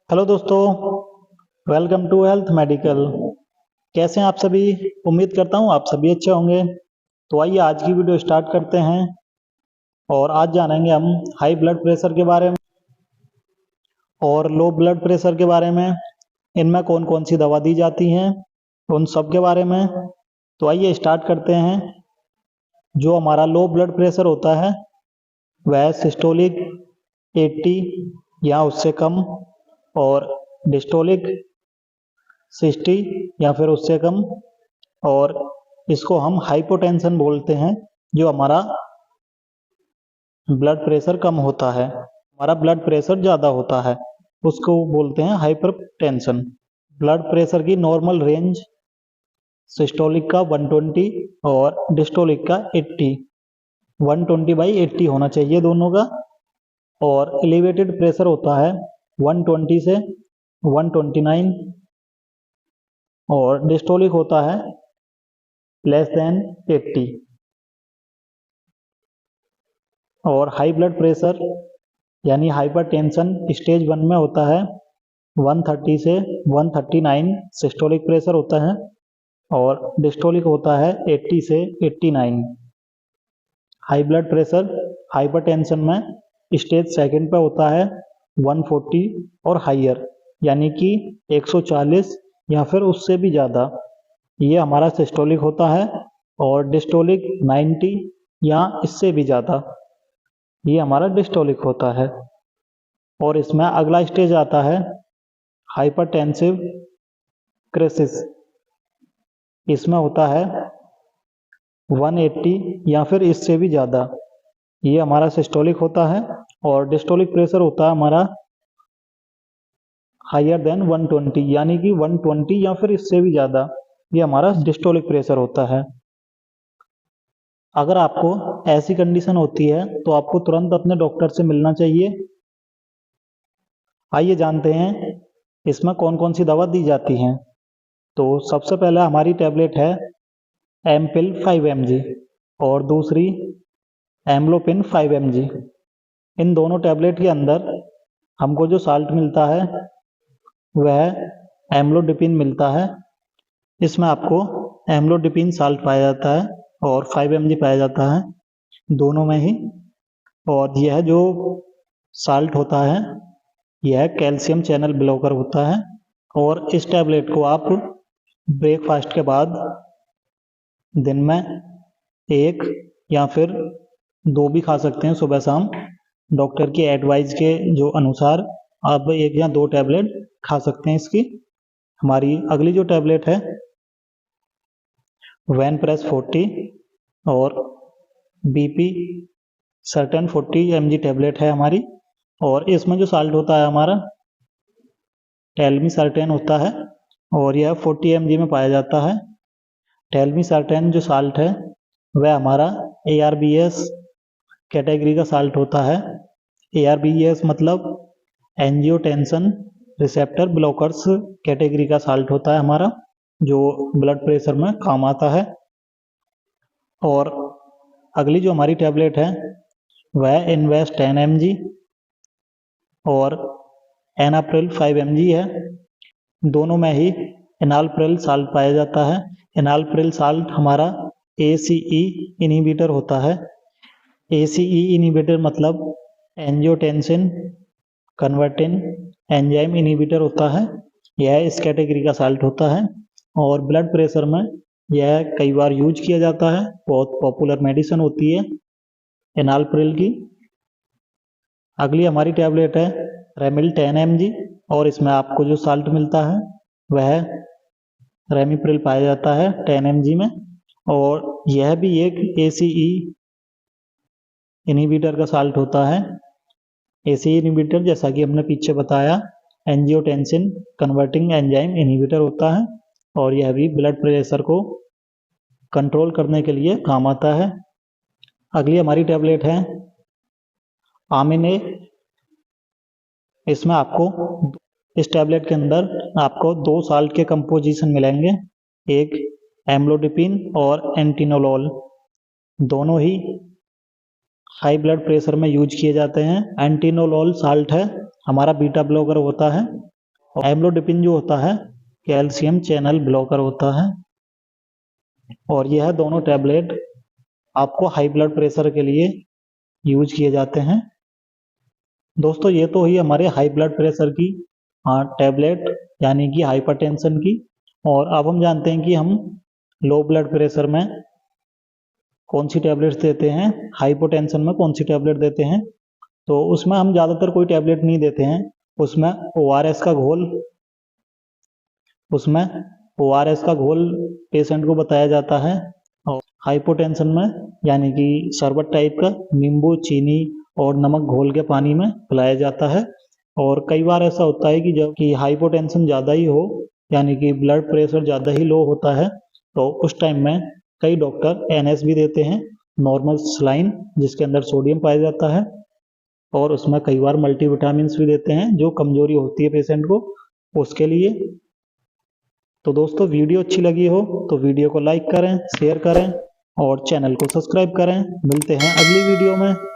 Hello दोस्तों, welcome to health medical. कैसे हैं आप सभी? उम्मीद करता हूं आप सभी अच्छे होंगे। तो आइए आज की वीडियो स्टार्ट करते हैं और आज जानेंगे हम हाई ब्लड प्रेशर के बारे में और लो ब्लड प्रेशर के बारे में। इनमें कौन कौन सी दवा दी जाती हैं उन सब के बारे में। तो आइए स्टार्ट करते हैं। जो हमारा लो ब्लड प्रेशर होता है वह सिस्टोलिक 80 या उससे कम और डिस्टोलिक 60 या फिर उससे कम, और इसको हम हाइपोटेंशन बोलते हैं। जो हमारा ब्लड प्रेशर कम होता है, हमारा ब्लड प्रेशर ज़्यादा होता है, उसको बोलते हैं हाइपरटेंशन। ब्लड प्रेशर की नॉर्मल रेंज सिस्टोलिक का 120 और डिस्टोलिक का 80, 120/80 होना चाहिए दोनों का। और एलिवेटेड प्रेशर होता है 120 से 129 और डिस्टोलिक होता है लेस देन 80। और हाई ब्लड प्रेशर यानी हाइपरटेंशन स्टेज 1 में होता है 130 से 139 सिस्टोलिक प्रेशर होता है और डिस्टोलिक होता है 80 से 89। हाई ब्लड प्रेशर हाइपरटेंशन में स्टेज सेकंड पे होता है 140 और हाइयर, यानी कि 140 या फिर उससे भी ज़्यादा, ये हमारा सिस्टोलिक होता है। और डिस्टोलिक 90 या इससे भी ज़्यादा, ये हमारा डिस्टोलिक होता है। और इसमें अगला स्टेज आता है हाइपरटेंसिव क्राइसिस। इसमें होता है 180 या फिर इससे भी ज़्यादा, ये हमारा सिस्टोलिक होता है। और डिस्टोलिक प्रेशर होता है हमारा हायर देन 120, यानी कि 120 या फिर इससे भी ज़्यादा, ये हमारा डिस्टोलिक प्रेशर होता है। अगर आपको ऐसी कंडीशन होती है तो आपको तुरंत अपने डॉक्टर से मिलना चाहिए। आइए जानते हैं इसमें कौन कौन सी दवा दी जाती हैं। तो सबसे पहले हमारी टैबलेट है एमपिल 5 mg और दूसरी एम्लोपिन 5 mg। इन दोनों टैबलेट के अंदर हमको जो साल्ट मिलता है वह एम्लोडिपिन मिलता है। इसमें आपको एम्लोडिपिन साल्ट पाया जाता है और 5 mg पाया जाता है, दोनों में ही। और यह जो साल्ट होता है यह कैल्शियम चैनल ब्लॉकर होता है। और इस टैबलेट को आप ब्रेकफास्ट के बाद दिन में एक या फिर दो भी खा सकते हैं, सुबह शाम। डॉक्टर की एडवाइस के जो अनुसार आप एक या दो टैबलेट खा सकते हैं इसकी। हमारी अगली जो टैबलेट है वैनप्रेस 40 और बीपी सर्टेन 40 mg टैबलेट है हमारी। और इसमें जो साल्ट होता है हमारा टेल्मी सर्टेन होता है और यह 40 mg में पाया जाता है। टेल्मी सर्टेन जो साल्ट है वह हमारा ARBS कैटेगरी का साल्ट होता है। ARBS मतलब एंजियोटेंशन रिसेप्टर ब्लॉकर्स कैटेगरी का साल्ट होता है हमारा, जो ब्लड प्रेशर में काम आता है। और अगली जो हमारी टैबलेट है वह इन्वेस्ट 10 mg और एनाप्रिल 5 mg है। दोनों में ही एनालप्रिल साल्ट पाया जाता है। एनालप्रिल साल्ट हमारा ACE इनहिबिटर होता है। ACE इनहिबिटर मतलब एंजियोटेंसिन कन्वर्टिंग एंजाइम इनहिबिटर होता है। यह इस कैटेगरी का साल्ट होता है और ब्लड प्रेशर में यह कई बार यूज किया जाता है, बहुत पॉपुलर मेडिसिन होती है एनालप्रिल की। अगली हमारी टैबलेट है रेमिल 10 mg और इसमें आपको जो साल्ट मिलता है वह रेमिप्रिल पाया जाता है 10 mg में। और यह भी एक ACE इनहिबिटर का साल्ट होता है। ACE इनहिबिटर जैसा कि हमने पीछे बताया एंजियोटेंसिन कन्वर्टिंग एंजाइम इनहिबिटर होता है और यह भी ब्लड प्रेशर को कंट्रोल करने के लिए काम आता है। अगली हमारी टैबलेट है आमिन ए। इसमें आपको इस टैबलेट के अंदर आपको दो साल्ट के कंपोजिशन मिलेंगे, एक एम्लोडिपिन और एंटिनोलोल। दोनों ही हाई ब्लड प्रेशर में यूज किए जाते हैं। एंटिनोलोल साल्ट है हमारा बीटा ब्लॉकर होता है और एम्लोडिपिन जो होता है कैल्शियम चैनल ब्लॉकर होता है। और यह दोनों टैबलेट आपको हाई ब्लड प्रेशर के लिए यूज किए जाते हैं। दोस्तों ये तो हुई हमारे हाई ब्लड प्रेशर की टैबलेट यानी कि हाइपरटेंशन की। और अब हम जानते हैं कि हम लो ब्लड प्रेशर में कौन सी टैबलेट्स देते हैं, हाइपोटेंशन में कौन सी टैबलेट देते हैं। तो उसमें हम ज़्यादातर कोई टैबलेट नहीं देते हैं, उसमें ORS का घोल पेशेंट को बताया जाता है। और हाइपोटेंशन में यानी कि शरबत टाइप का नींबू चीनी और नमक घोल के पानी में पिलाया जाता है। और कई बार ऐसा होता है कि जब कि हाइपोटेंशन ज़्यादा ही हो यानी कि ब्लड प्रेशर ज़्यादा ही लो होता है, तो उस टाइम में कई डॉक्टर NS भी देते हैं, नॉर्मल सलाइन जिसके अंदर सोडियम पाया जाता है। और उसमें कई बार मल्टीविटामिन्स भी देते हैं जो कमजोरी होती है पेशेंट को उसके लिए। तो दोस्तों वीडियो अच्छी लगी हो तो वीडियो को लाइक करें, शेयर करें और चैनल को सब्सक्राइब करें। मिलते हैं अगली वीडियो में।